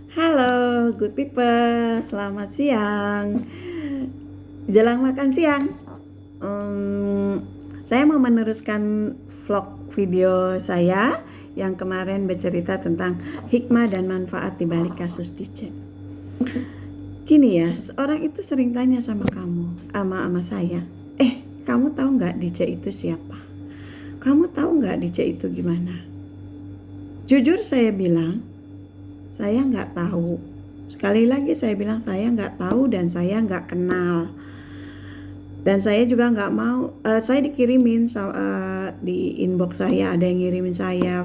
Halo, good people. Selamat siang. Jelang makan siang. Saya mau meneruskan vlog video saya yang kemarin bercerita tentang hikmah dan manfaat di balik kasus DJ. Gini ya, seorang itu sering tanya sama kamu, sama saya, kamu tahu nggak DJ itu siapa? Kamu tahu nggak DJ itu gimana? Jujur saya bilang, saya nggak tahu. Sekali lagi saya bilang saya nggak tahu dan saya nggak kenal. Dan saya juga nggak mau, saya dikirimin di inbox saya, ada yang ngirimin saya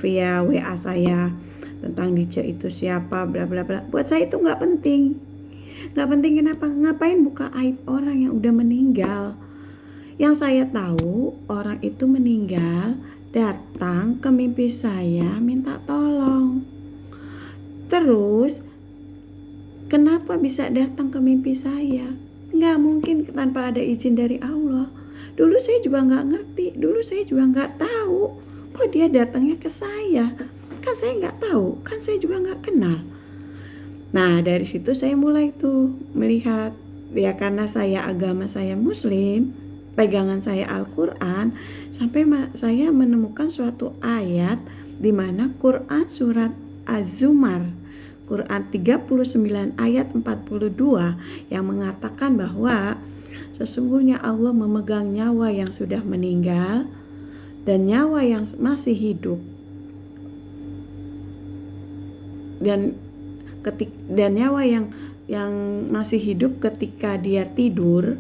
via WA saya tentang DJ itu siapa, bla bla bla. Buat saya itu nggak penting. Nggak penting kenapa? Ngapain buka aib orang yang udah meninggal? Yang saya tahu orang itu meninggal, datang ke mimpi saya minta tolong. Terus kenapa bisa datang ke mimpi saya? Nggak mungkin tanpa ada izin dari Allah. Dulu saya juga nggak ngerti, dulu saya juga nggak tahu kok dia datangnya ke saya. Kan saya nggak tahu, kan saya juga nggak kenal. Nah dari situ saya mulai tuh melihat, ya karena agama saya Muslim, pegangan saya Al-Quran, sampai saya menemukan suatu ayat di mana Quran surat Az-Zumar, Quran 39 ayat 42 yang mengatakan bahwa sesungguhnya Allah memegang nyawa yang sudah meninggal dan nyawa yang masih hidup, dan nyawa yang masih hidup ketika dia tidur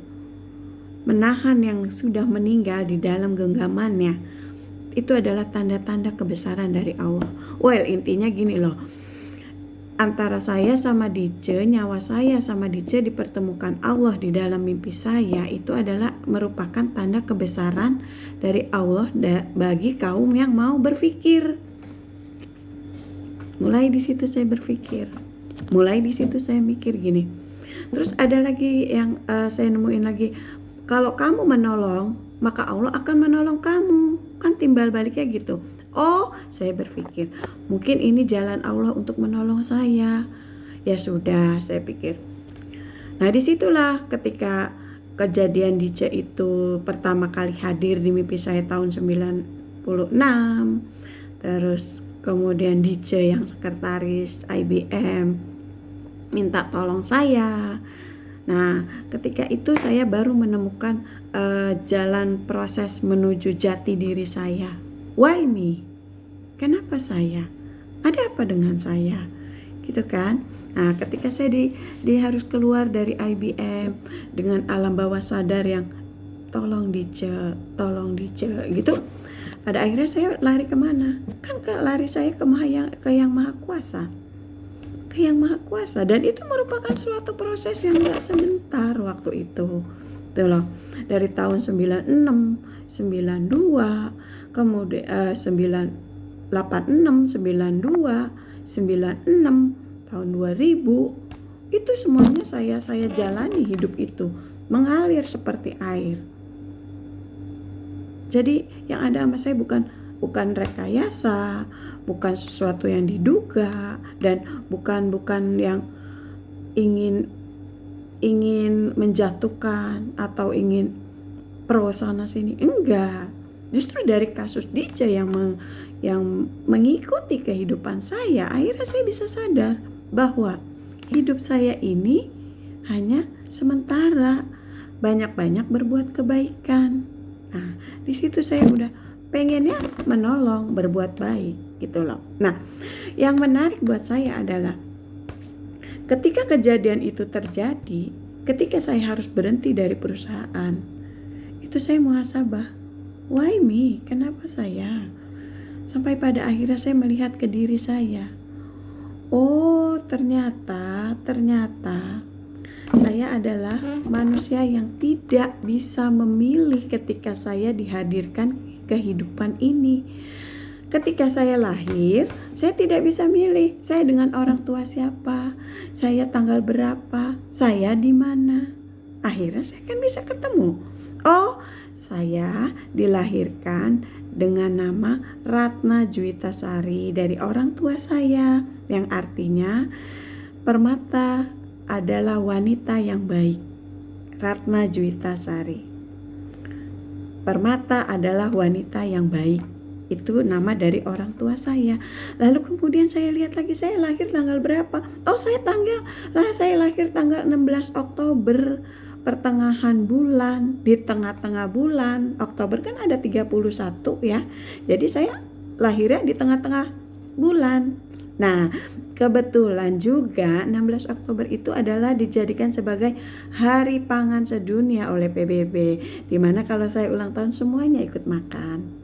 menahan yang sudah meninggal di dalam genggamannya. Itu adalah tanda-tanda kebesaran dari Allah. Well, intinya gini loh, antara saya sama DJ, nyawa saya sama DJ dipertemukan Allah di dalam mimpi saya, itu adalah merupakan tanda kebesaran dari Allah bagi kaum yang mau berpikir. Mulai di situ saya berpikir, mulai di situ saya mikir gini. Terus ada lagi yang saya nemuin lagi, kalau kamu menolong maka Allah akan menolong kamu, kan timbal baliknya gitu. Oh, saya berpikir mungkin ini jalan Allah untuk menolong saya. Ya sudah, saya pikir. Nah disitulah ketika kejadian DJ itu pertama kali hadir di mimpi saya tahun 96. Terus kemudian DJ yang sekretaris IBM minta tolong saya. Nah ketika itu saya baru menemukan jalan proses menuju jati diri saya. Why me? Kenapa saya? Ada apa dengan saya? Gitu kan? Nah ketika saya harus keluar dari IBM dengan alam bawah sadar yang tolong DJ gitu, pada akhirnya saya lari kemana? Kan lari saya ke yang maha kuasa, dan itu merupakan suatu proses yang gak sebentar waktu itu. Tuh loh, dari tahun 96, 92, kemudian 86, 92, 96, tahun 2000, itu semuanya saya jalani hidup itu, mengalir seperti air. Jadi yang ada sama saya bukan rekayasa, bukan sesuatu yang diduga, dan bukan yang ingin menjatuhkan atau ingin pro sana sini. Enggak. Justru dari kasus DJ yang mengikuti kehidupan saya, akhirnya saya bisa sadar bahwa hidup saya ini hanya sementara. Banyak-banyak berbuat kebaikan. Nah, di situ saya udah pengennya menolong, berbuat baik gitu loh. Nah, yang menarik buat saya adalah ketika kejadian itu terjadi, ketika saya harus berhenti dari perusahaan, itu saya muhasabah. Why me? Kenapa saya? Sampai pada akhirnya saya melihat ke diri saya. Oh, ternyata saya adalah manusia yang tidak bisa memilih ketika saya dihadirkan kehidupan ini. Ketika saya lahir, saya tidak bisa milih saya dengan orang tua siapa, saya tanggal berapa, saya di mana. Akhirnya saya kan bisa ketemu. Oh, saya dilahirkan dengan nama Ratna Juwitasari dari orang tua saya. yang artinya Permata adalah wanita yang baik. Ratna Juitasari. Permata adalah wanita yang baik. Itu nama dari orang tua saya. Lalu kemudian saya lihat lagi, saya lahir tanggal berapa? Oh, saya lahir tanggal 16 Oktober, pertengahan bulan, di tengah-tengah bulan. Oktober kan ada 31 ya. Jadi saya lahirnya di tengah-tengah bulan. Nah, kebetulan juga 16 Oktober itu adalah dijadikan sebagai Hari Pangan Sedunia oleh PBB, dimana kalau saya ulang tahun semuanya ikut makan.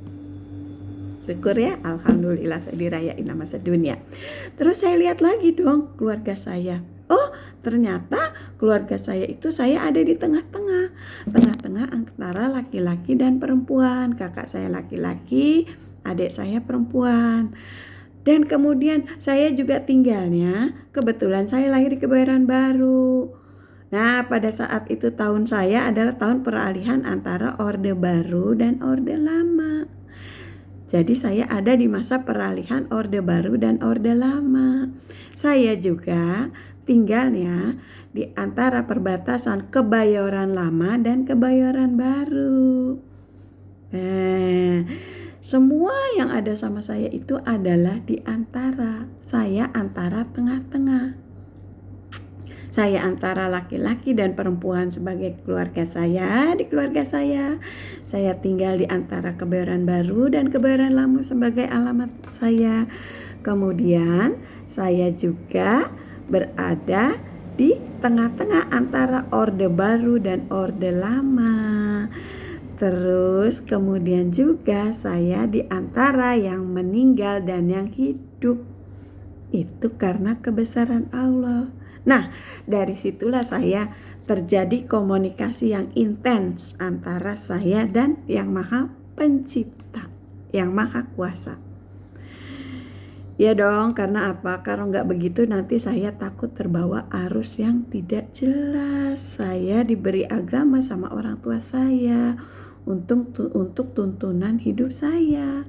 Syukur ya, alhamdulillah saya dirayain sama sedunia. Terus saya lihat lagi dong keluarga saya. Oh, ternyata keluarga saya itu saya ada di tengah-tengah antara laki-laki dan perempuan. Kakak saya laki-laki, adik saya perempuan. Dan kemudian saya juga tinggalnya, kebetulan saya lahir di Kebayoran Baru. Nah, pada saat itu tahun saya adalah tahun peralihan antara Orde Baru dan Orde Lama. Jadi saya ada di masa peralihan Orde Baru dan Orde Lama. Saya juga tinggalnya di antara perbatasan Kebayoran Lama dan Kebayoran Baru. Semua yang ada sama saya itu adalah di antara, saya antara tengah-tengah. Saya antara laki-laki dan perempuan sebagai keluarga saya, di keluarga saya. Saya tinggal di antara Kebayoran Baru dan Kebayoran Lama sebagai alamat saya. Kemudian saya juga berada di tengah-tengah antara Orde Baru dan Orde Lama. Terus kemudian juga saya di antara yang meninggal dan yang hidup. Itu karena kebesaran Allah. Nah, dari situlah saya terjadi komunikasi yang intens antara saya dan Yang Maha Pencipta, Yang Maha Kuasa. Ya dong, karena apa? Kalau nggak begitu nanti saya takut terbawa arus yang tidak jelas. Saya diberi agama sama orang tua saya untuk tuntunan hidup saya.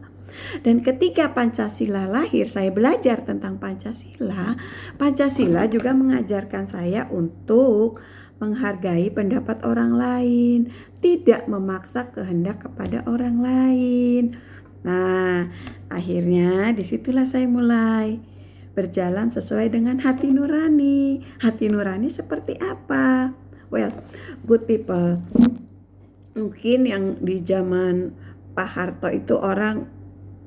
Dan ketika Pancasila lahir, saya belajar tentang Pancasila. Pancasila juga mengajarkan saya untuk menghargai pendapat orang lain, tidak memaksa kehendak kepada orang lain. Nah, akhirnya disitulah saya mulai berjalan sesuai dengan hati nurani. Hati nurani seperti apa? Well, good people. Mungkin yang di zaman Pak Harto itu orang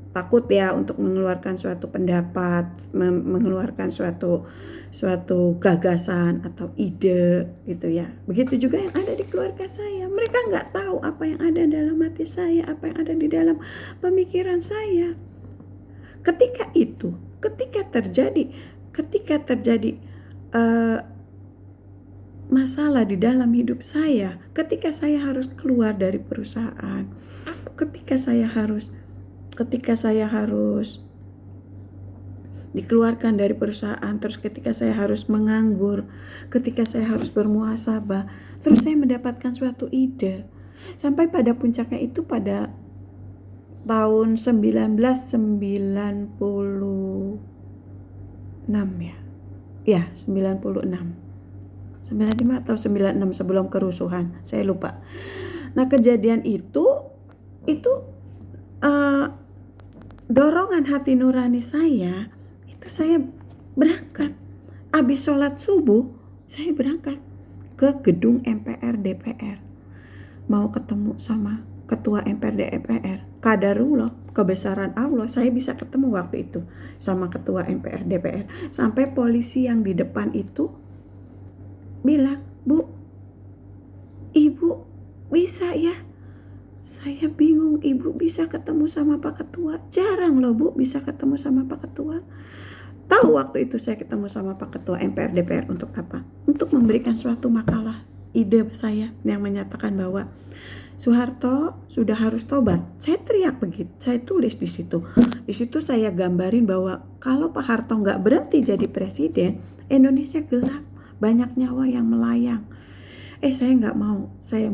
takut ya untuk mengeluarkan suatu pendapat, mengeluarkan suatu gagasan atau ide gitu ya. Begitu juga yang ada di keluarga saya. Mereka nggak tahu apa yang ada dalam hati saya, apa yang ada di dalam pemikiran saya. Ketika terjadi masalah di dalam hidup saya, ketika saya harus keluar dari perusahaan, ketika saya harus dikeluarkan dari perusahaan, terus ketika saya harus menganggur, ketika saya harus bermuhasabah, terus saya mendapatkan suatu ide. Sampai pada puncaknya itu pada tahun 1996 ya. Ya, 96. 95 atau 96 sebelum kerusuhan, saya lupa. Nah, kejadian itu dorongan hati nurani saya, itu saya berangkat. Habis sholat subuh, saya berangkat ke gedung MPR DPR. Mau ketemu sama ketua MPR DPR. Qadarullah, kebesaran Allah, saya bisa ketemu waktu itu sama ketua MPR DPR. Sampai polisi yang di depan itu bilang, "Bu, Ibu bisa ya?" Saya bingung, Ibu bisa ketemu sama Pak Ketua. Jarang loh Bu bisa ketemu sama Pak Ketua. Tahu waktu itu saya ketemu sama Pak Ketua MPR DPR untuk apa? Untuk memberikan suatu makalah ide saya yang menyatakan bahwa Soeharto sudah harus tobat. Saya teriak begitu, saya tulis di situ. Di situ saya gambarin bahwa kalau Pak Harto nggak berhenti jadi presiden, Indonesia gelap. Banyak nyawa yang melayang. Saya nggak mau, saya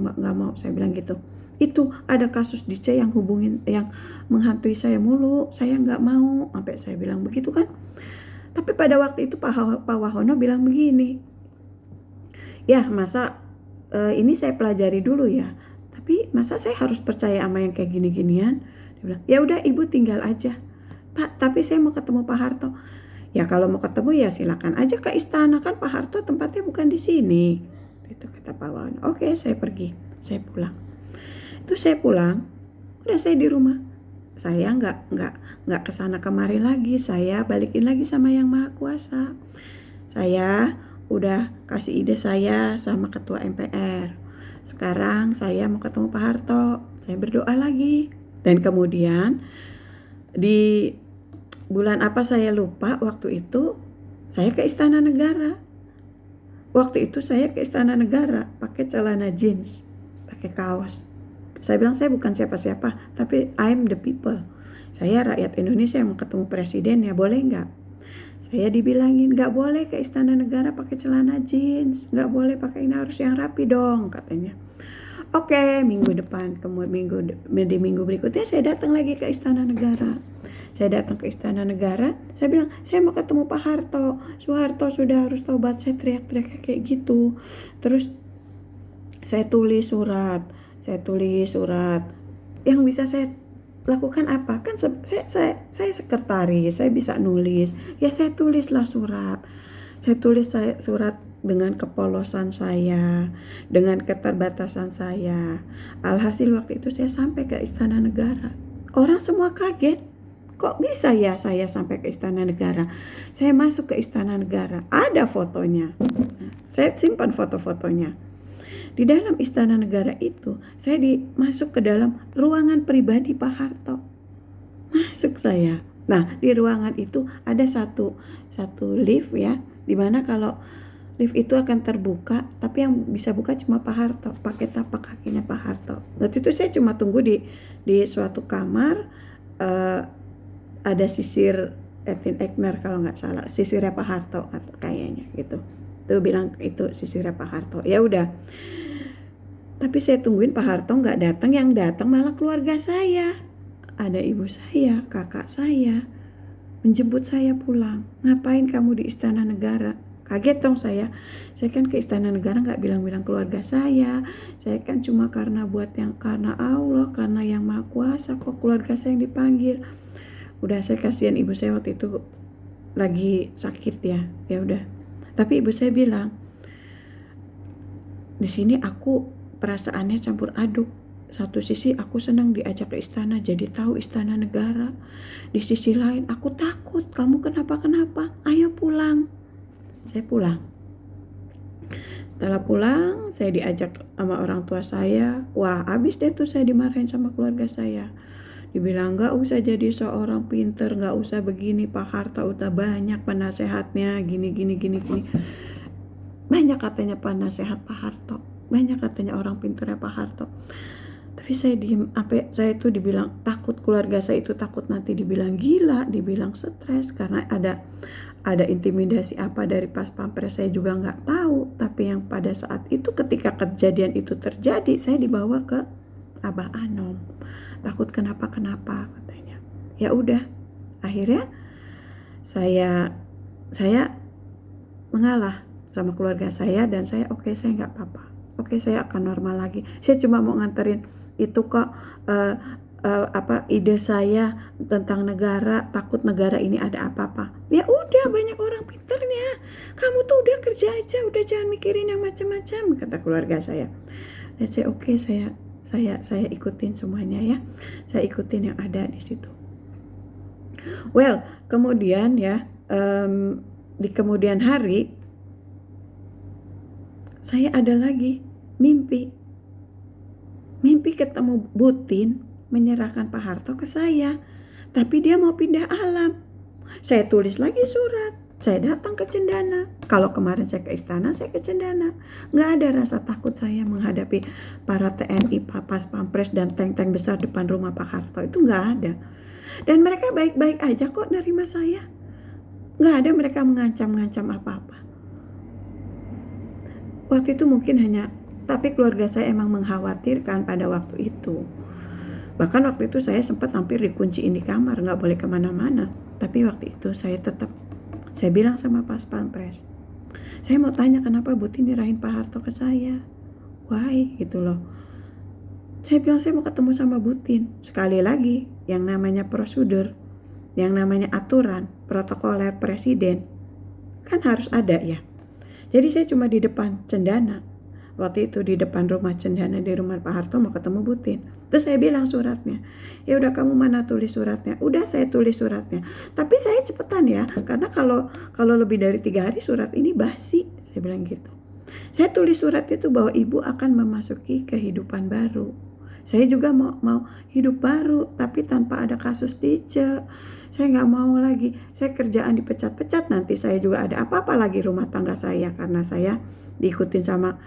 bilang gitu. Itu ada kasus DJ yang hubungin, yang menghantui saya mulu, saya nggak mau, sampai saya bilang begitu kan. Tapi pada waktu itu Pak Wahono bilang begini, ya masa ini saya pelajari dulu ya, tapi masa saya harus percaya sama yang kayak gini-ginian? Dia bilang, ya udah ibu tinggal aja. Pak, tapi saya mau ketemu Pak Harto. Ya kalau mau ketemu ya silakan aja ke istana, kan Pak Harto tempatnya bukan di sini. Itu kata Pak Wahono. Oke, saya pergi, saya pulang. Itu saya pulang, udah saya di rumah. Saya nggak kesana kemari lagi. Saya balikin lagi sama Yang Maha Kuasa. Saya udah kasih ide saya sama Ketua MPR. Sekarang saya mau ketemu Pak Harto. Saya berdoa lagi. Dan kemudian di bulan apa saya lupa, waktu itu saya ke Istana Negara. Waktu itu saya ke Istana Negara pakai celana jeans, pakai kaos. Saya bilang saya bukan siapa-siapa, tapi I'm the people. Saya rakyat Indonesia yang mau ketemu presiden, ya boleh nggak? Saya dibilangin nggak boleh ke Istana Negara pakai celana jeans, nggak boleh pakai, ini harus yang rapi dong katanya. Oke, minggu depan, kemudian di minggu berikutnya saya datang lagi ke Istana Negara. Saya datang ke Istana Negara, saya bilang saya mau ketemu Pak Harto. Soeharto sudah harus tobat. Saya teriak-teriak kayak gitu. Terus saya tulis surat. Yang bisa saya lakukan apa? Kan saya sekretaris, saya bisa nulis. Ya saya tulislah surat. Saya tulis surat dengan kepolosan saya, dengan keterbatasan saya. Alhasil waktu itu saya sampai ke Istana Negara. Orang semua kaget. Kok bisa ya saya sampai ke Istana Negara? Saya masuk ke Istana Negara. Ada fotonya. Saya simpan foto-fotonya. Di dalam Istana Negara itu, saya masuk ke dalam ruangan pribadi Pak Harto. Masuk saya. Nah, di ruangan itu ada satu lift ya, dimana kalau lift itu akan terbuka, tapi yang bisa buka cuma Pak Harto, pakai tapak kakinya Pak Harto. Waktu itu saya cuma tunggu di suatu kamar, ada sisir Etin Ekner kalau nggak salah, sisirnya Pak Harto kayaknya gitu. Tuh bilang itu sisirnya Pak Harto. Ya udah. Tapi saya tungguin Pak Harto nggak datang, yang datang malah keluarga saya. Ada ibu saya, kakak saya, menjemput saya pulang. Ngapain kamu di Istana Negara? Kaget dong saya. Saya kan ke Istana Negara nggak bilang-bilang keluarga saya. Saya kan cuma karena Allah, karena Yang Maha Kuasa, kok keluarga saya yang dipanggil. Udah, saya kasihan ibu saya waktu itu lagi sakit ya. Ya udah. Tapi ibu saya bilang, di sini aku perasaannya campur aduk. Satu sisi aku senang diajak ke istana, jadi tahu Istana Negara. Di sisi lain aku takut, kamu kenapa-kenapa, ayo pulang. Saya pulang. Setelah pulang, saya diajak sama orang tua saya. Wah, abis deh tuh saya dimarahin sama keluarga saya. Dibilang gak usah jadi seorang pinter, gak usah begini, Pak Harto udah banyak penasehatnya, gini. Banyak katanya penasehat Pak Harto, banyak katanya orang pinternya Pak Harto. Tapi saya diem, saya itu dibilang takut, keluarga saya itu takut nanti dibilang gila, dibilang stres, karena ada intimidasi apa dari pas pampres saya juga nggak tahu. Tapi yang pada saat itu ketika kejadian itu terjadi, saya dibawa ke Abah Anom. Takut kenapa katanya. Ya udah, akhirnya saya mengalah sama keluarga saya, dan saya oke, saya nggak apa-apa. Oke, saya akan normal lagi. Saya cuma mau nganterin itu kok ide saya tentang negara, takut negara ini ada apa-apa. Ya udah, banyak orang pinternya. Kamu tuh udah kerja aja, udah jangan mikirin yang macam-macam, kata keluarga saya. Dan saya oke, saya ikutin semuanya ya. Saya ikutin yang ada di situ. Well, kemudian ya, di kemudian hari saya ada lagi mimpi ketemu Butin menyerahkan Pak Harto ke saya, tapi dia mau pindah alam. Saya tulis lagi surat, saya datang ke Cendana. Kalau kemarin saya ke istana, saya ke Cendana. Nggak ada rasa takut saya menghadapi para TNI, Pas Pampres, dan tank-tank besar depan rumah Pak Harto. Itu nggak ada. Dan mereka baik-baik aja kok nerima saya. Nggak ada mereka mengancam-ngancam apa-apa. Waktu itu mungkin tapi keluarga saya emang mengkhawatirkan pada waktu itu. Bahkan waktu itu saya sempat hampir dikunciin di kamar, nggak boleh kemana-mana. Tapi waktu itu saya tetap Saya bilang sama Pas Pampres, saya mau tanya kenapa Bu Tin nyerahin Pak Harto ke saya. Why? Gitu loh. Saya bilang saya mau ketemu sama Bu Tin. Sekali lagi, yang namanya prosedur, yang namanya aturan, protokoler presiden, kan harus ada ya. Jadi saya cuma di depan Cendana. Waktu itu di depan rumah Cendana, di rumah Pak Harto, mau ketemu Bu Tin. Terus saya bilang suratnya, ya udah kamu mana tulis suratnya? Udah saya tulis suratnya. Tapi saya cepetan ya, karena kalau lebih dari 3 hari surat ini basi. Saya bilang gitu. Saya tulis surat itu bahwa ibu akan memasuki kehidupan baru. Saya juga mau hidup baru, tapi tanpa ada kasus dice. Saya nggak mau lagi. Saya kerjaan dipecat-pecat, nanti saya juga ada apa-apa lagi rumah tangga saya, karena saya diikutin sama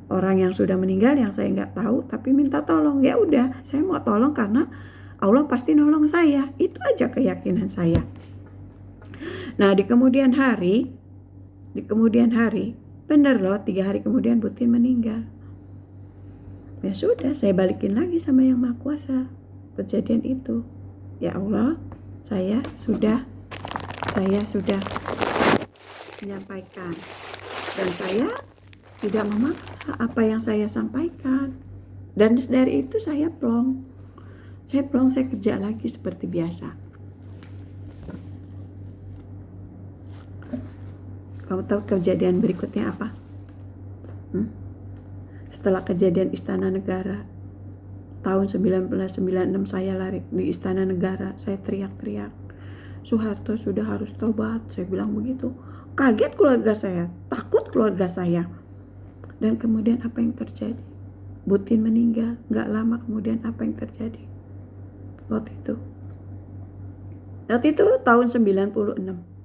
orang yang sudah meninggal yang saya nggak tahu, tapi minta tolong. Ya udah, saya mau tolong karena Allah pasti nolong saya. Itu aja keyakinan saya. Nah, di kemudian hari, bener loh, 3 hari kemudian Bu Tin meninggal. Ya sudah, saya balikin lagi sama Yang Maha Kuasa kejadian itu. Ya Allah, saya sudah menyampaikan, dan saya tidak memaksa apa yang saya sampaikan. Dan dari itu saya plong, saya kerja lagi seperti biasa. Kamu tahu kejadian berikutnya apa? Setelah kejadian Istana Negara, tahun 1996 saya lari di Istana Negara, saya teriak-teriak, Soeharto sudah harus tobat, saya bilang begitu. Kaget keluarga saya, takut keluarga saya. Dan kemudian apa yang terjadi? Bu Tin meninggal, gak lama kemudian apa yang terjadi? Waktu itu tahun 96.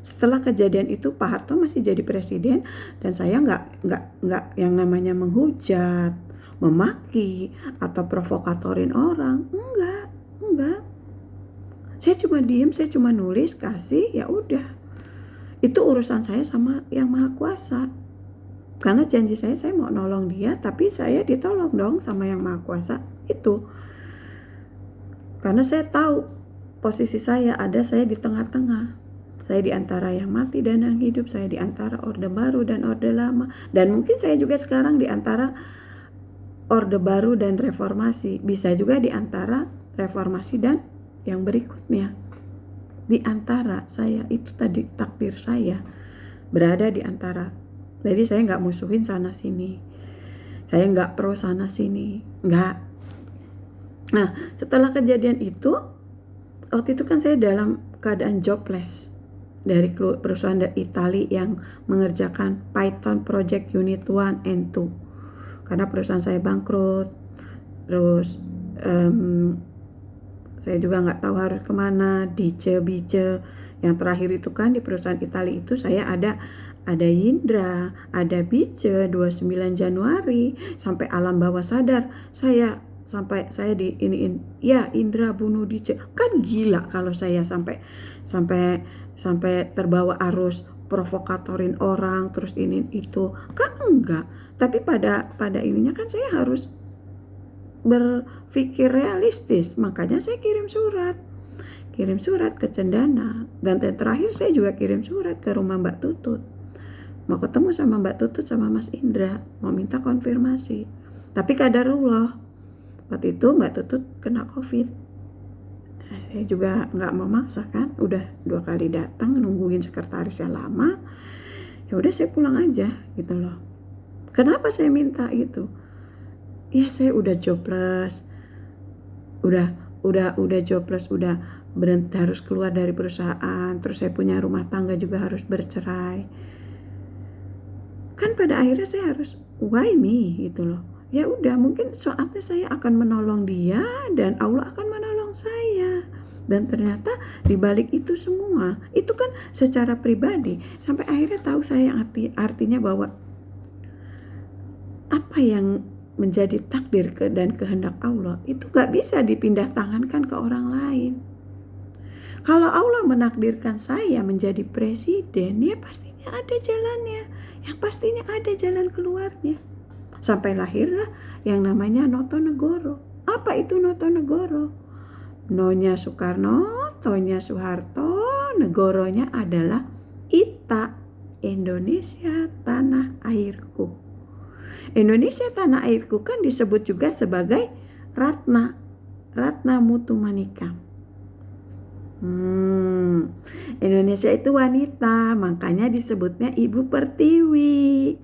Setelah kejadian itu Pak Harto masih jadi presiden, dan saya nggak yang namanya menghujat, memaki atau provokatorin orang, enggak. Saya cuma diem, saya cuma nulis, kasih, ya udah. Itu urusan saya sama Yang Maha Kuasa. Karena janji saya mau nolong dia, tapi saya ditolong dong sama Yang Maha Kuasa itu. Karena saya tahu posisi saya di tengah-tengah. Saya di antara yang mati dan yang hidup, saya di antara Orde Baru dan Orde Lama. Dan mungkin saya juga sekarang di antara Orde Baru dan Reformasi. Bisa juga di antara Reformasi dan yang berikutnya. Di antara saya, itu tadi takdir saya berada di antara. Jadi saya nggak musuhin sana sini, saya nggak pro sana sini, nggak. Nah, setelah kejadian itu, waktu itu kan saya dalam keadaan jobless dari perusahaan dari Italia yang mengerjakan Python Project Unit 1 and 2 karena perusahaan saya bangkrut. Terus saya juga nggak tahu harus kemana, bice. Yang terakhir itu kan di perusahaan Italia itu saya ada Indra, ada Bice 29 Januari sampai alam bawah sadar saya diiniin, ya Indra bunuh Dice. Kan gila kalau saya sampai terbawa arus provokatorin orang terus ini itu, kan enggak. Tapi pada ininya kan saya harus berpikir realistis, makanya saya kirim surat ke Cendana, dan terakhir saya juga kirim surat ke rumah Mbak Tutut. Mau ketemu sama Mbak Tutut sama Mas Indra, mau minta konfirmasi. Tapi kadarullah, waktu itu Mbak Tutut kena COVID. Nah, saya juga nggak mau maksa kan, udah 2 kali datang nungguin sekretarisnya lama. Ya udah saya pulang aja gitu loh. Kenapa saya minta itu? Ya saya udah jobless, udah jobless, udah berhenti, harus keluar dari perusahaan. Terus saya punya rumah tangga juga harus bercerai. Kan pada akhirnya saya harus why me gitu loh. Ya udah, mungkin saatnya saya akan menolong dia dan Allah akan menolong saya. Dan ternyata dibalik itu semua, itu kan secara pribadi sampai akhirnya tahu saya artinya bahwa apa yang menjadi takdir dan kehendak Allah itu gak bisa dipindah tangankan ke orang lain. Kalau Allah menakdirkan saya menjadi presiden, ya pastinya ada jalannya, yang pastinya ada jalan keluarnya. Sampai lahirlah yang namanya Notonegoro. Apa itu Notonegoro? Nonya Soekarno, Tonya Soeharto, negoronya adalah ITA, Indonesia Tanah Airku. Indonesia Tanah Airku kan disebut juga sebagai Ratna Mutu Manika. Indonesia itu wanita, makanya disebutnya Ibu Pertiwi.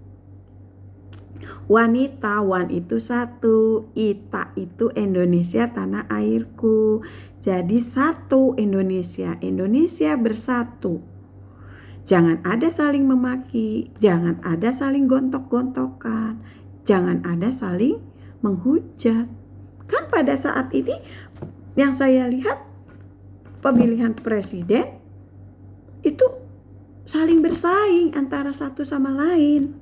Wanita, wan itu satu, ita itu Indonesia Tanah Airku. Jadi satu Indonesia bersatu. Jangan ada saling memaki, jangan ada saling gontok-gontokan, jangan ada saling menghujat. Kan pada saat ini yang saya lihat pemilihan presiden itu saling bersaing antara satu sama lain.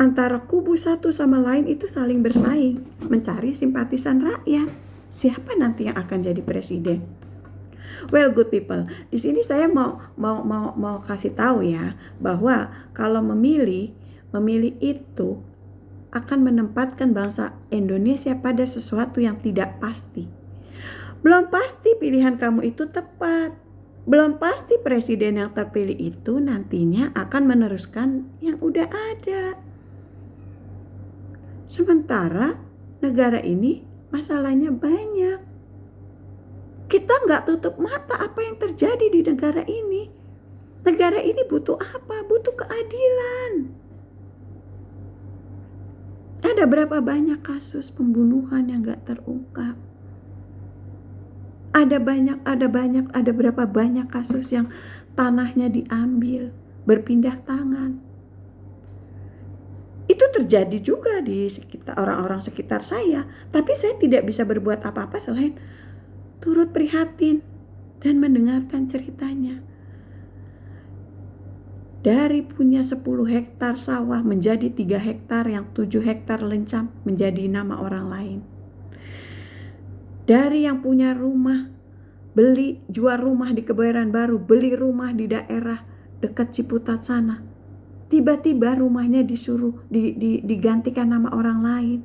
Antara kubu satu sama lain itu saling bersaing mencari simpatisan rakyat. Siapa nanti yang akan jadi presiden? Well, good people, di sini saya mau kasih tahu ya bahwa kalau memilih itu akan menempatkan bangsa Indonesia pada sesuatu yang tidak pasti. Belum pasti pilihan kamu itu tepat. Belum pasti presiden yang terpilih itu nantinya akan meneruskan yang udah ada. Sementara negara ini masalahnya banyak. Kita nggak tutup mata apa yang terjadi di negara ini. Negara ini butuh apa? Butuh keadilan. Ada berapa banyak kasus pembunuhan yang nggak terungkap? Ada berapa banyak kasus yang tanahnya diambil, berpindah tangan. Itu terjadi juga di sekitar orang-orang sekitar saya, tapi saya tidak bisa berbuat apa-apa selain turut prihatin dan mendengarkan ceritanya. Dari punya 10 hektar sawah menjadi 3 hektar, yang 7 hektar lencam menjadi nama orang lain. Dari yang punya rumah, jual rumah di Kebayoran Baru, beli rumah di daerah dekat Ciputat sana. Tiba-tiba rumahnya disuruh digantikan nama orang lain.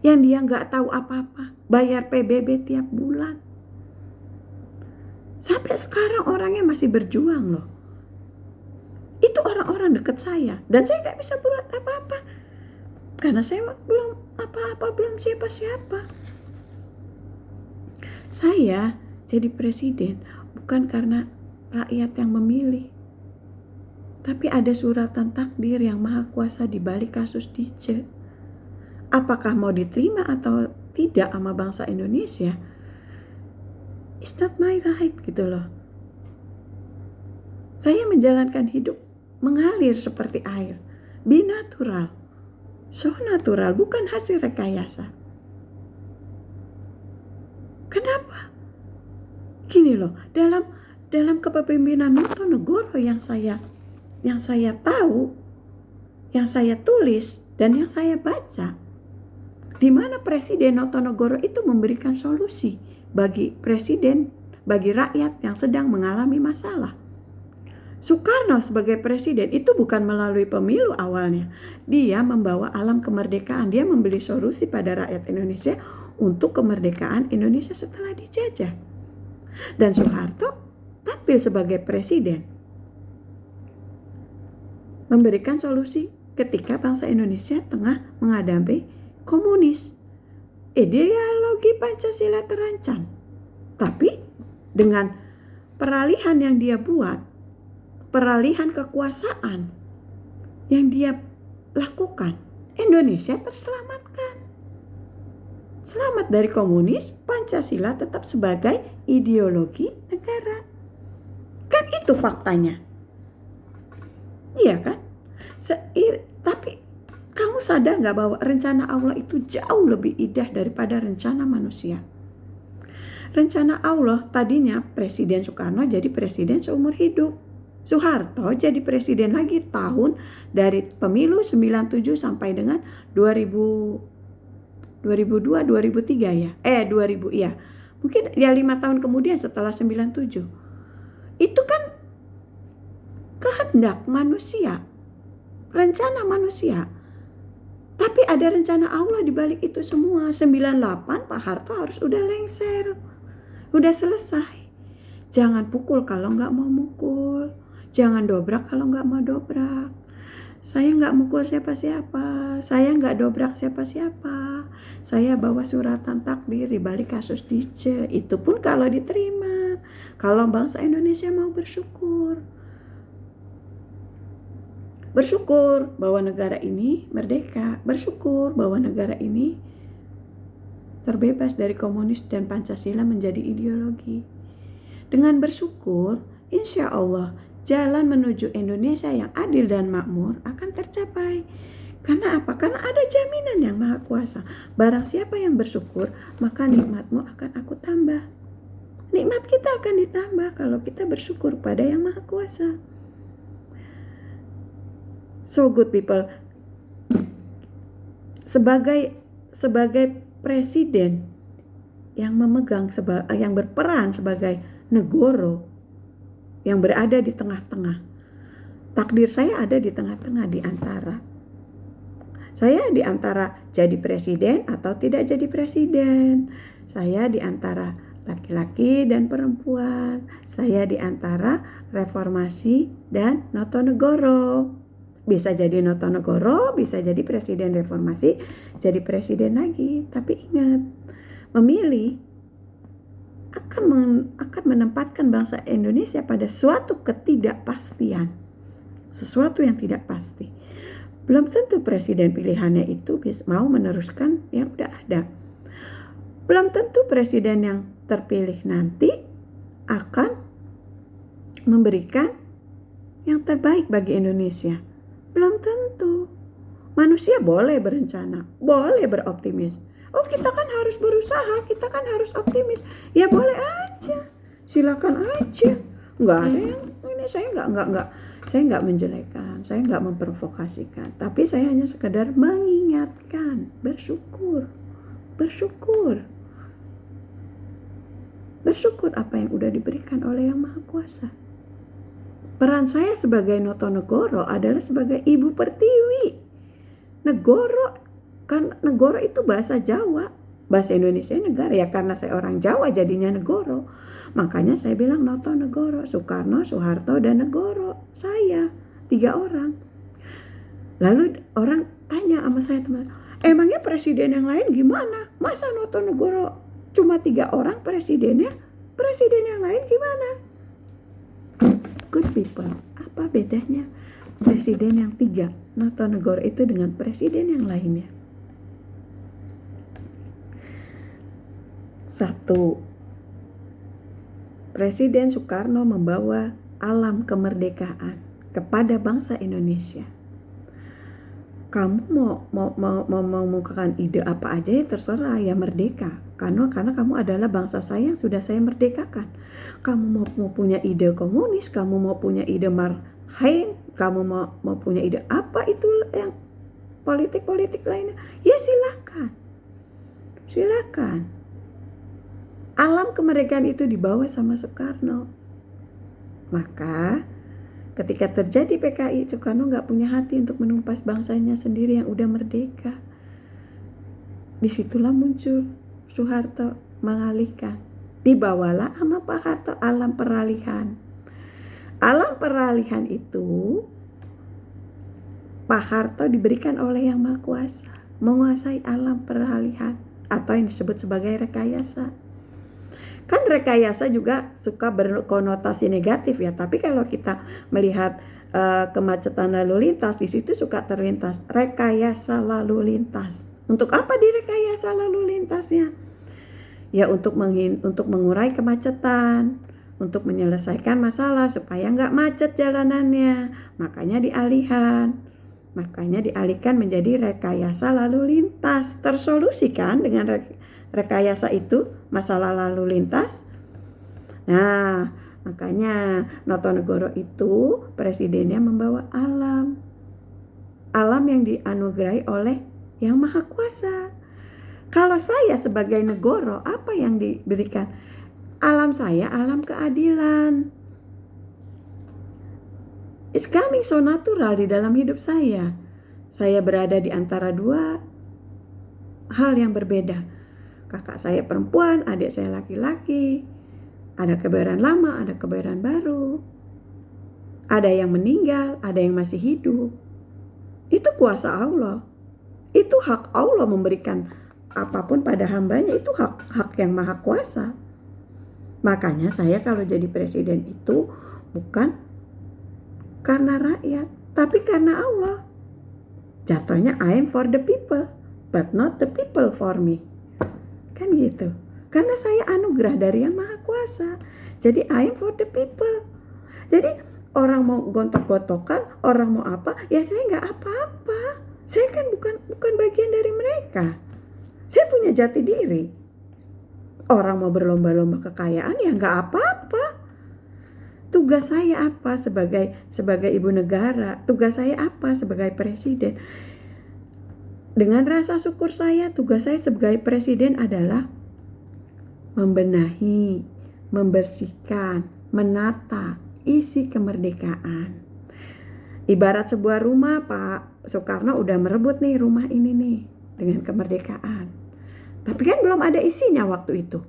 Yang dia nggak tahu apa-apa, bayar PBB tiap bulan. Sampai sekarang orangnya masih berjuang loh. Itu orang-orang dekat saya. Dan saya gak bisa buat apa-apa. Karena saya belum apa-apa, belum siapa-siapa. Saya jadi presiden bukan karena rakyat yang memilih. Tapi ada suratan takdir yang maha kuasa di balik kasus DJ. Apakah mau diterima atau tidak sama bangsa Indonesia? It's not my right gitu loh. Saya menjalankan hidup mengalir seperti air. Be natural. So natural, bukan hasil rekayasa. Kenapa? Gini loh, dalam kepemimpinan Notonegoro yang saya tahu, yang saya tulis dan yang saya baca, di mana Presiden Notonegoro itu memberikan solusi bagi rakyat yang sedang mengalami masalah. Soekarno sebagai presiden itu bukan melalui pemilu awalnya. Dia membawa alam kemerdekaan. Dia memberi solusi pada rakyat Indonesia untuk kemerdekaan Indonesia setelah dijajah. Dan Soeharto tampil sebagai presiden, memberikan solusi ketika bangsa Indonesia tengah menghadapi komunis. Ideologi Pancasila terancam. Tapi dengan peralihan yang dia buat, peralihan kekuasaan yang dia lakukan, Indonesia terselamatkan. Selamat dari komunis, Pancasila tetap sebagai ideologi negara. Kan itu faktanya. Iya kan? Tapi kamu sadar gak bahwa rencana Allah itu jauh lebih indah daripada rencana manusia? Rencana Allah tadinya Presiden Soekarno jadi presiden seumur hidup. Soeharto jadi presiden lagi tahun dari pemilu 97 sampai dengan 2002, 2003 ya. 2000 ya. Mungkin ya 5 tahun kemudian setelah 97. Itu kan kehendak manusia. Rencana manusia. Tapi ada rencana Allah di balik itu semua. 98 Pak Harto harus udah lengser. Udah selesai. Jangan pukul kalau nggak mau mukul. Jangan dobrak kalau nggak mau dobrak. Saya nggak mukul siapa-siapa. Saya nggak dobrak siapa-siapa. Saya bawa suratan takdir di balik kasus Dice. Itu pun kalau diterima. Kalau bangsa Indonesia mau bersyukur. Bersyukur bahwa negara ini merdeka. Bersyukur bahwa negara ini terbebas dari komunis dan Pancasila menjadi ideologi. Dengan bersyukur, insya Allah jalan menuju Indonesia yang adil dan makmur akan tercapai. Karena apa? Karena ada jaminan yang maha kuasa. Barang siapa yang bersyukur, maka nikmatmu akan aku tambah. Nikmat kita akan ditambah kalau kita bersyukur pada yang maha kuasa. So good people, sebagai presiden yang berperan sebagai negoro yang berada di tengah-tengah. Takdir saya ada di tengah-tengah di antara. Saya di antara jadi presiden atau tidak jadi presiden. Saya di antara laki-laki dan perempuan. Saya di antara reformasi dan notonegoro. Bisa jadi notonegoro, bisa jadi presiden reformasi, jadi presiden lagi. Tapi ingat, memilih akan menempatkan bangsa Indonesia pada suatu ketidakpastian. Sesuatu yang tidak pasti. Belum tentu presiden pilihannya itu mau meneruskan yang udah ada. Belum tentu presiden yang terpilih nanti akan memberikan yang terbaik bagi Indonesia. Belum tentu. Manusia boleh berencana, boleh beroptimis. Oh, kita kan harus berusaha, kita kan harus optimis. Ya boleh aja, silakan aja. Nggak ada yang ini, saya nggak menjelekkan, saya nggak memprovokasikan. Tapi saya hanya sekedar mengingatkan, bersyukur apa yang udah diberikan oleh Yang Maha Kuasa. Peran saya sebagai notonegoro adalah sebagai ibu pertiwi. Negoro itu bahasa Jawa, bahasa Indonesia negara. Ya karena saya orang Jawa jadinya negoro. Makanya saya bilang notonegoro, Soekarno, Soeharto, dan negoro. Saya 3 orang. Lalu orang tanya sama saya, teman, emangnya presiden yang lain gimana? Masa notonegoro cuma 3 orang presidennya? Presiden yang lain gimana? Good people, apa bedanya presiden yang 3 notonegoro itu dengan presiden yang lainnya? 1. Presiden Soekarno membawa alam kemerdekaan kepada bangsa Indonesia. Kamu mau mengungkapkan ide apa aja ya terserah, ya merdeka. Karena kamu adalah bangsa saya yang sudah saya merdekakan. Kamu mau punya ide komunis, kamu mau punya ide Marxisme, kamu mau punya ide apa itu yang politik lainnya, ya silakan. Alam kemerdekaan itu dibawa sama Soekarno. Maka ketika terjadi PKI, Soekarno gak punya hati untuk menumpas bangsanya sendiri yang udah merdeka. Disitulah muncul Soeharto mengalihkan. Dibawalah sama Pak Harto alam peralihan. Alam peralihan itu Pak Harto diberikan oleh Yang Maha Kuasa, menguasai alam peralihan atau yang disebut sebagai rekayasa. Kan rekayasa juga suka berkonotasi negatif ya, tapi kalau kita melihat kemacetan lalu lintas, di situ suka terlintas rekayasa lalu lintas. Untuk apa direkayasa lalu lintasnya? Ya untuk mengurai kemacetan, untuk menyelesaikan masalah supaya nggak macet jalanannya. Makanya dialihkan menjadi rekayasa lalu lintas. Tersolusikan dengan rekayasa itu masalah lalu lintas. Nah, makanya notonegoro itu presidennya membawa alam yang dianugerahi oleh Yang Maha Kuasa. Kalau saya sebagai negoro, apa yang diberikan? Alam saya, alam keadilan. It's coming so natural di dalam hidup saya. Saya berada di antara 2 hal yang berbeda. Kakak saya perempuan, adik saya laki-laki. Ada kebayoran lama, ada kebayoran baru. Ada yang meninggal, ada yang masih hidup. Itu kuasa Allah. Itu hak Allah memberikan apapun pada hambanya, itu hak yang maha kuasa. Makanya saya kalau jadi presiden itu bukan karena rakyat, tapi karena Allah. Jatuhnya I am for the people, but not the people for me. Kan gitu. Karena saya anugerah dari yang maha kuasa. Jadi I am for the people. Jadi orang mau gontok-gontokan, orang mau apa, ya saya nggak apa-apa. Saya kan bukan bagian dari mereka. Saya punya jati diri. Orang mau berlomba-lomba kekayaan, ya nggak apa-apa. Tugas saya apa sebagai ibu negara? Tugas saya apa sebagai presiden? Dengan rasa syukur saya, tugas saya sebagai presiden adalah membenahi, membersihkan, menata isi kemerdekaan. Ibarat sebuah rumah, Pak Soekarno udah merebut nih rumah ini nih dengan kemerdekaan. Tapi kan belum ada isinya waktu itu.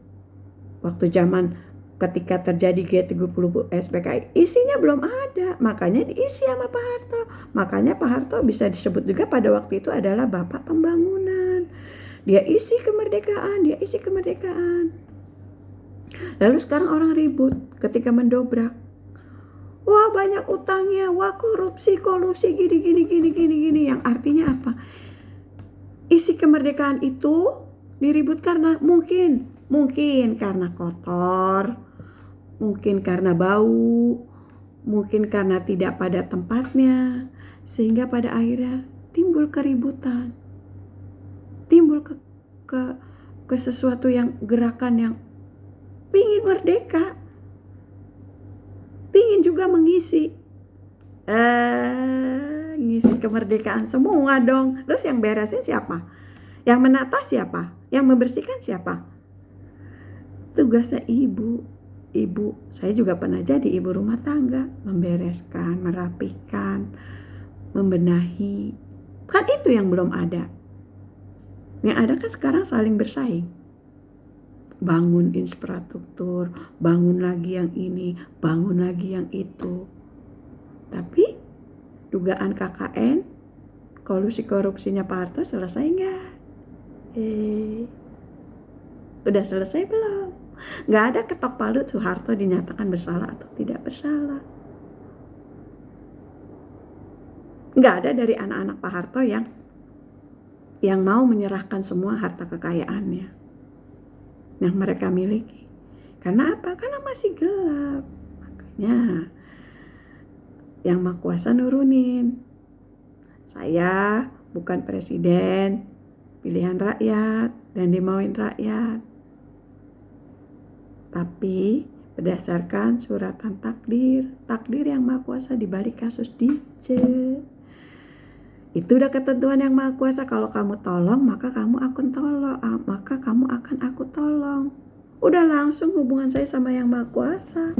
Waktu zaman ketika terjadi G30 SPKI, isinya belum ada. Makanya diisi sama Pak Harto. Makanya Pak Harto bisa disebut juga pada waktu itu adalah Bapak Pembangunan. Dia isi kemerdekaan, dia isi kemerdekaan. Lalu sekarang orang ribut ketika mendobrak. Wah banyak utangnya, wah korupsi, kolusi, gini. Yang artinya apa? Isi kemerdekaan itu diribut karena mungkin karena kotor, mungkin karena bau, mungkin karena tidak pada tempatnya, sehingga pada akhirnya timbul keributan, timbul ke sesuatu yang gerakan yang pingin merdeka, pingin juga mengisi kemerdekaan semua dong. Terus yang beresin siapa? Yang menata siapa? Yang membersihkan siapa? Tugasnya ibu. Saya juga pernah jadi ibu rumah tangga, membereskan, merapikan, membenahi. Kan itu yang belum ada. Yang ada kan sekarang saling bersaing. Bangun infrastruktur, bangun lagi yang ini, bangun lagi yang itu. Tapi dugaan KKN, kolusi korupsinya Pak Harto selesai nggak? Udah selesai belum? Nggak ada ketok palu Soeharto dinyatakan bersalah atau tidak bersalah. Nggak ada dari anak-anak Pak Harto yang mau menyerahkan semua harta kekayaannya yang mereka miliki. Karena apa? Karena masih gelap. Makanya yang Maha Kuasa nurunin. Saya bukan presiden pilihan rakyat dan dimauin rakyat, tapi berdasarkan suratan takdir yang Maha Kuasa di balik kasus DJ. Itu udah ketentuan yang Maha Kuasa. Kalau kamu tolong, maka kamu akan aku tolong. Udah langsung hubungan saya sama yang Maha Kuasa.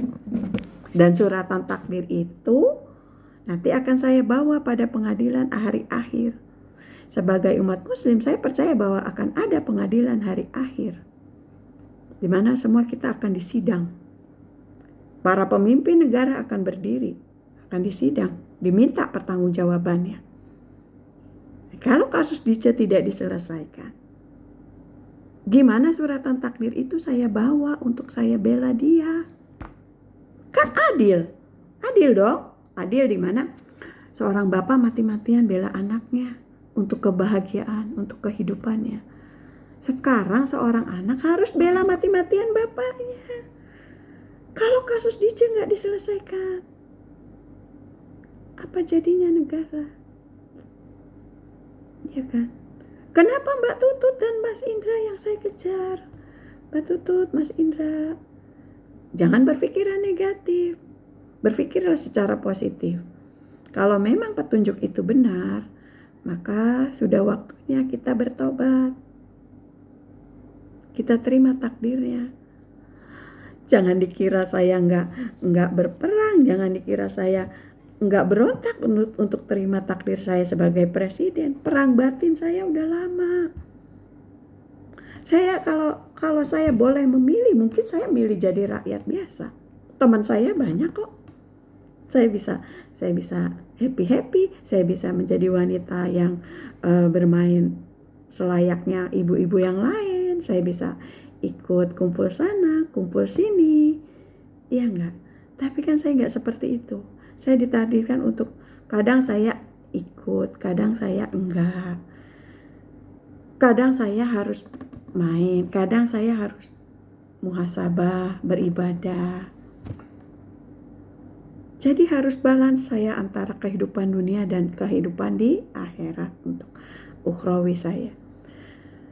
Dan suratan takdir itu nanti akan saya bawa pada pengadilan hari akhir. Sebagai umat muslim, saya percaya bahwa akan ada pengadilan hari akhir, di mana semua kita akan disidang. Para pemimpin negara akan berdiri, akan disidang, diminta pertanggungjawabannya. Kalau kasus DJ tidak diselesaikan, gimana suratan takdir itu saya bawa untuk saya bela dia? Kan adil dong. Adil di mana seorang bapak mati-matian bela anaknya untuk kebahagiaan, untuk kehidupannya. Sekarang seorang anak harus bela mati-matian bapaknya. Kalau kasus DJ nggak diselesaikan, apa jadinya negara? Ya kan? Kenapa Mbak Tutut dan Mas Indra yang saya kejar? Mbak Tutut, Mas Indra, jangan berpikiran negatif. Berpikirlah secara positif. Kalau memang petunjuk itu benar, maka sudah waktunya kita bertobat. Kita terima takdirnya. Jangan dikira saya nggak berperang, jangan dikira saya nggak berontak untuk terima takdir saya sebagai presiden. Perang batin saya udah lama. Saya kalau Kalau saya boleh memilih, mungkin saya milih jadi rakyat biasa. Teman saya banyak kok. Saya bisa happy, saya bisa menjadi wanita yang bermain selayaknya ibu-ibu yang lain. Saya bisa ikut kumpul sana, kumpul sini. Iya enggak? Tapi kan saya enggak seperti itu. Saya ditakdirkan untuk kadang saya ikut, kadang saya enggak. Kadang saya harus main, kadang saya harus muhasabah, beribadah. Jadi harus balance saya antara kehidupan dunia dan kehidupan di akhirat untuk ukhrawi saya.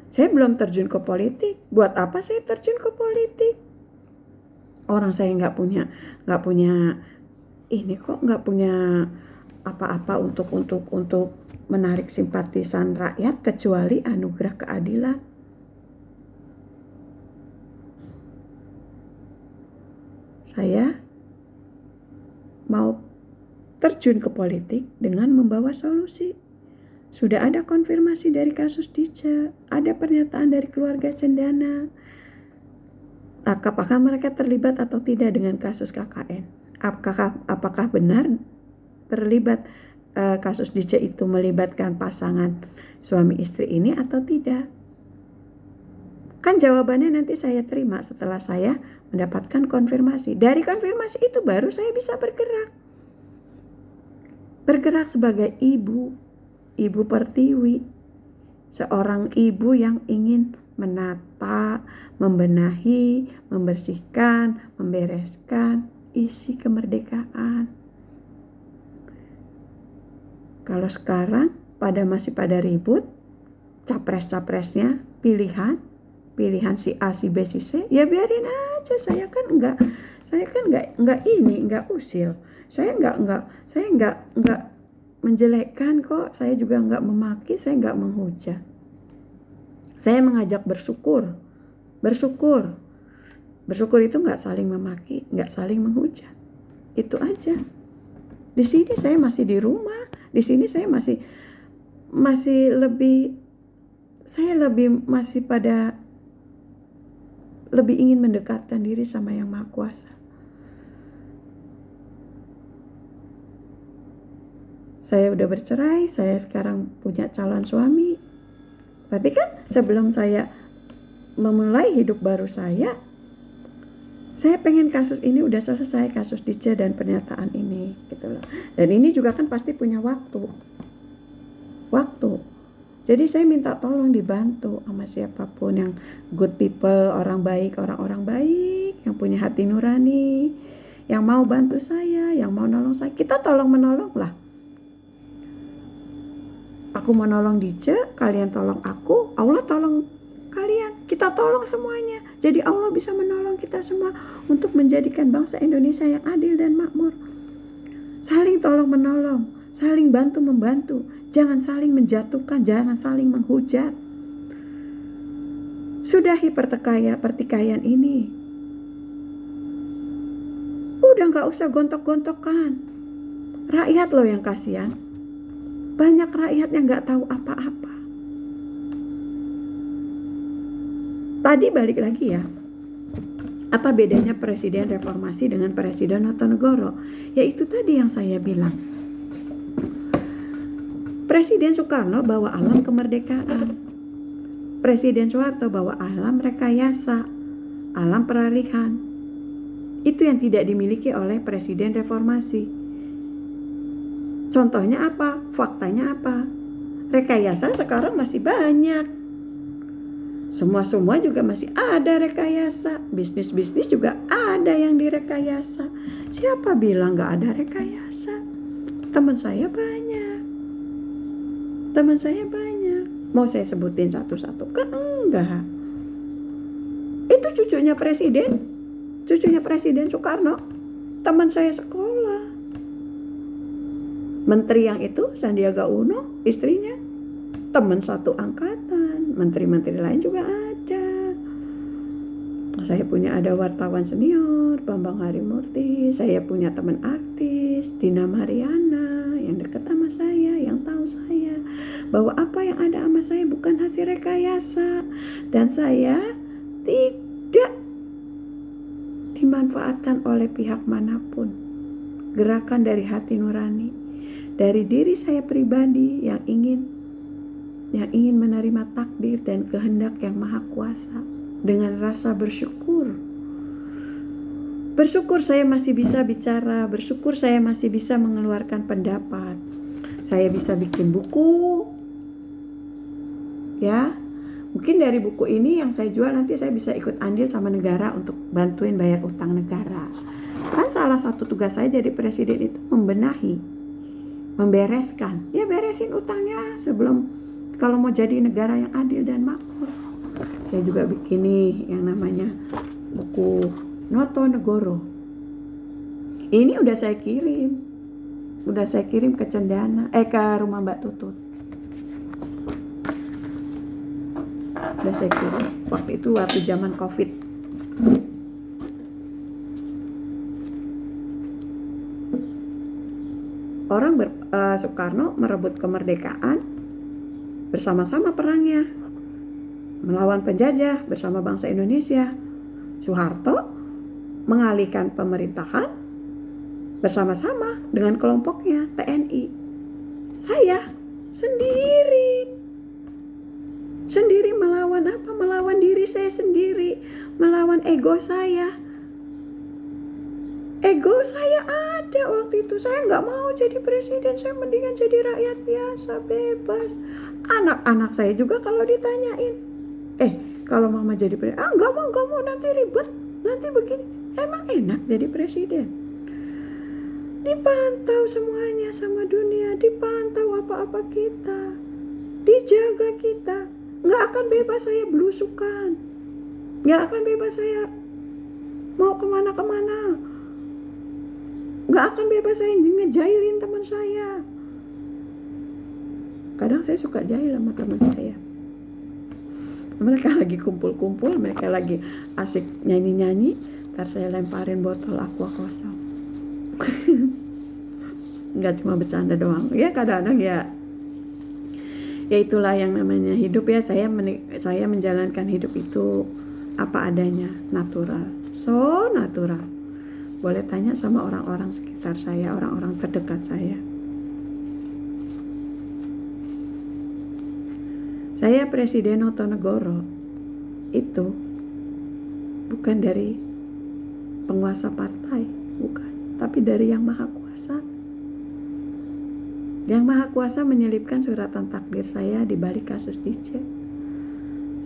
Saya belum terjun ke politik. Buat apa saya terjun ke politik? Orang saya nggak punya ini kok, nggak punya apa-apa untuk menarik simpatisan rakyat kecuali anugerah keadilan. Saya mau terjun ke politik dengan membawa solusi. Sudah ada konfirmasi dari kasus Dice, ada pernyataan dari keluarga Cendana. Apakah mereka terlibat atau tidak dengan kasus KKN? Apakah benar terlibat kasus Dice itu melibatkan pasangan suami istri ini atau tidak? Kan jawabannya nanti saya terima setelah saya mendapatkan konfirmasi. Dari konfirmasi itu baru saya bisa bergerak. Bergerak sebagai ibu pertiwi. Seorang ibu yang ingin menata, membenahi, membersihkan, membereskan isi kemerdekaan. Kalau sekarang masih pada ribut, capres-capresnya pilihan si A, si B, si C, ya biarin aja. Saya kan enggak usil. Saya enggak menjelekkan kok. Saya juga enggak memaki, saya enggak menghujat. Saya mengajak bersyukur. Bersyukur itu enggak saling memaki, enggak saling menghujat. Itu aja. Di sini saya masih di rumah. Di sini saya masih lebih ingin mendekatkan diri sama Yang Maha Kuasa. Saya udah bercerai, saya sekarang punya calon suami. Tapi kan sebelum saya memulai hidup baru saya pengen kasus ini udah selesai, kasus Dice dan pernyataan ini gitu loh. Dan ini juga kan pasti punya waktu. Jadi saya minta tolong dibantu sama siapapun yang good people, orang baik yang punya hati nurani, yang mau bantu saya, yang mau nolong saya. Kita tolong menolong lah. Aku mau nolong Dice, kalian tolong aku, Allah tolong kalian. Kita tolong semuanya. Jadi Allah bisa menolong kita semua untuk menjadikan bangsa Indonesia yang adil dan makmur. Saling tolong menolong, saling bantu membantu. Jangan saling menjatuhkan, jangan saling menghujat. Sudahi pertikaian ini. Udah gak usah gontok-gontokan. Rakyat loh yang kasihan. Banyak rakyat yang gak tahu apa-apa. Tadi balik lagi ya. Apa bedanya Presiden Reformasi dengan Presiden Notonegoro? Yaitu tadi yang saya bilang. Presiden Soekarno bawa alam kemerdekaan. Presiden Soeharto bawa alam rekayasa, alam peralihan. Itu yang tidak dimiliki oleh Presiden Reformasi. Contohnya apa? Faktanya apa? Rekayasa sekarang masih banyak. Semua juga masih ada rekayasa. Bisnis juga ada yang direkayasa. Siapa bilang gak ada rekayasa? Teman saya banyak. Mau saya sebutin satu-satu? Kan enggak. Itu cucunya Presiden Soekarno. Teman saya sekolah. Menteri yang itu Sandiaga Uno, istrinya teman satu angkatan. Menteri-menteri lain juga ada. Saya punya ada wartawan senior Bambang Harimurti. Saya punya teman artis Dina Mariana yang dekat sama saya, yang tahu saya bahwa apa yang ada sama saya bukan hasil rekayasa. Dan saya tidak dimanfaatkan oleh pihak manapun. Gerakan dari hati nurani, dari diri saya pribadi yang ingin menerima takdir dan kehendak yang maha kuasa dengan rasa bersyukur. Bersyukur saya masih bisa bicara, bersyukur saya masih bisa mengeluarkan pendapat. Saya bisa bikin buku. Ya. Mungkin dari buku ini yang saya jual nanti saya bisa ikut andil sama negara untuk bantuin bayar utang negara. Kan salah satu tugas saya jadi presiden itu membenahi, membereskan. Ya beresin utangnya sebelum kalau mau jadi negara yang adil dan makmur. Saya juga bikin nih yang namanya buku Noto Negoro. Ini udah saya kirim ke Cendana, ke rumah Mbak Tutut. Udah saya kirim. Waktu zaman COVID. Soekarno merebut kemerdekaan bersama-sama perangnya, melawan penjajah bersama bangsa Indonesia. Soeharto mengalihkan pemerintahan bersama-sama dengan kelompoknya TNI. Saya sendiri melawan apa? Melawan diri saya sendiri, melawan ego saya. Ego saya ada waktu itu. Saya nggak mau jadi presiden, saya mendingan jadi rakyat biasa, bebas. Anak-anak saya juga kalau ditanyain, kalau mama jadi presiden, nggak mau, nanti ribet, nanti begini. Emang enak jadi presiden? Dipantau semuanya sama dunia, dipantau apa-apa kita, dijaga kita. Nggak akan bebas saya belusukan, nggak akan bebas saya mau kemana-kemana, nggak akan bebas saya ngejailin teman saya. Kadang saya suka jahil sama teman saya. Mereka lagi kumpul-kumpul, mereka lagi asik nyanyi-nyanyi, ntar saya lemparin botol aqua kosong. Nggak cuma bercanda doang. Ya kadang-kadang ya itulah yang namanya hidup ya. Saya menjalankan hidup itu apa adanya, natural. So natural. Boleh tanya sama orang-orang sekitar saya, orang-orang terdekat saya. Saya Presiden Noto Negoro itu bukan dari penguasa partai, bukan, tapi dari Yang Maha Kuasa. Yang Maha Kuasa menyelipkan suratan takdir saya di balik kasus DJ.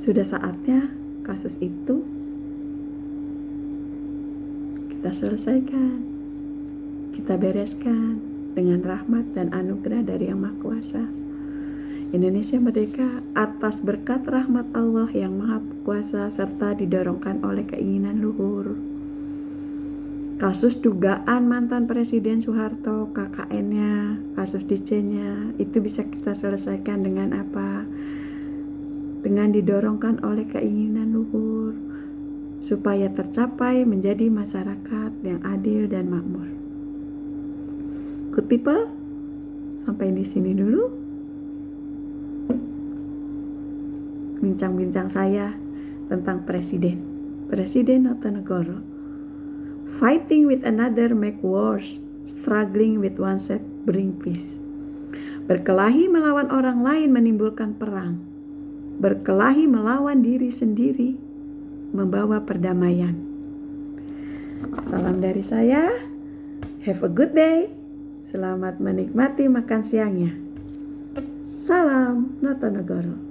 Sudah saatnya kasus itu kita selesaikan, kita bereskan dengan rahmat dan anugerah dari Yang Maha Kuasa. Indonesia merdeka atas berkat rahmat Allah yang Maha Kuasa serta didorongkan oleh keinginan luhur. Kasus dugaan mantan Presiden Soeharto, KKN-nya, kasus DC-nya, itu bisa kita selesaikan dengan apa? Dengan didorongkan oleh keinginan luhur, supaya tercapai menjadi masyarakat yang adil dan makmur. Good people, sampai di sini dulu bincang-bincang saya tentang Presiden Noto Negoro. Fighting with another make wars, struggling with oneself bring peace. Berkelahi melawan orang lain menimbulkan perang. Berkelahi melawan diri sendiri membawa perdamaian. Salam dari saya. Have a good day. Selamat menikmati makan siangnya. Salam Noto Negoro.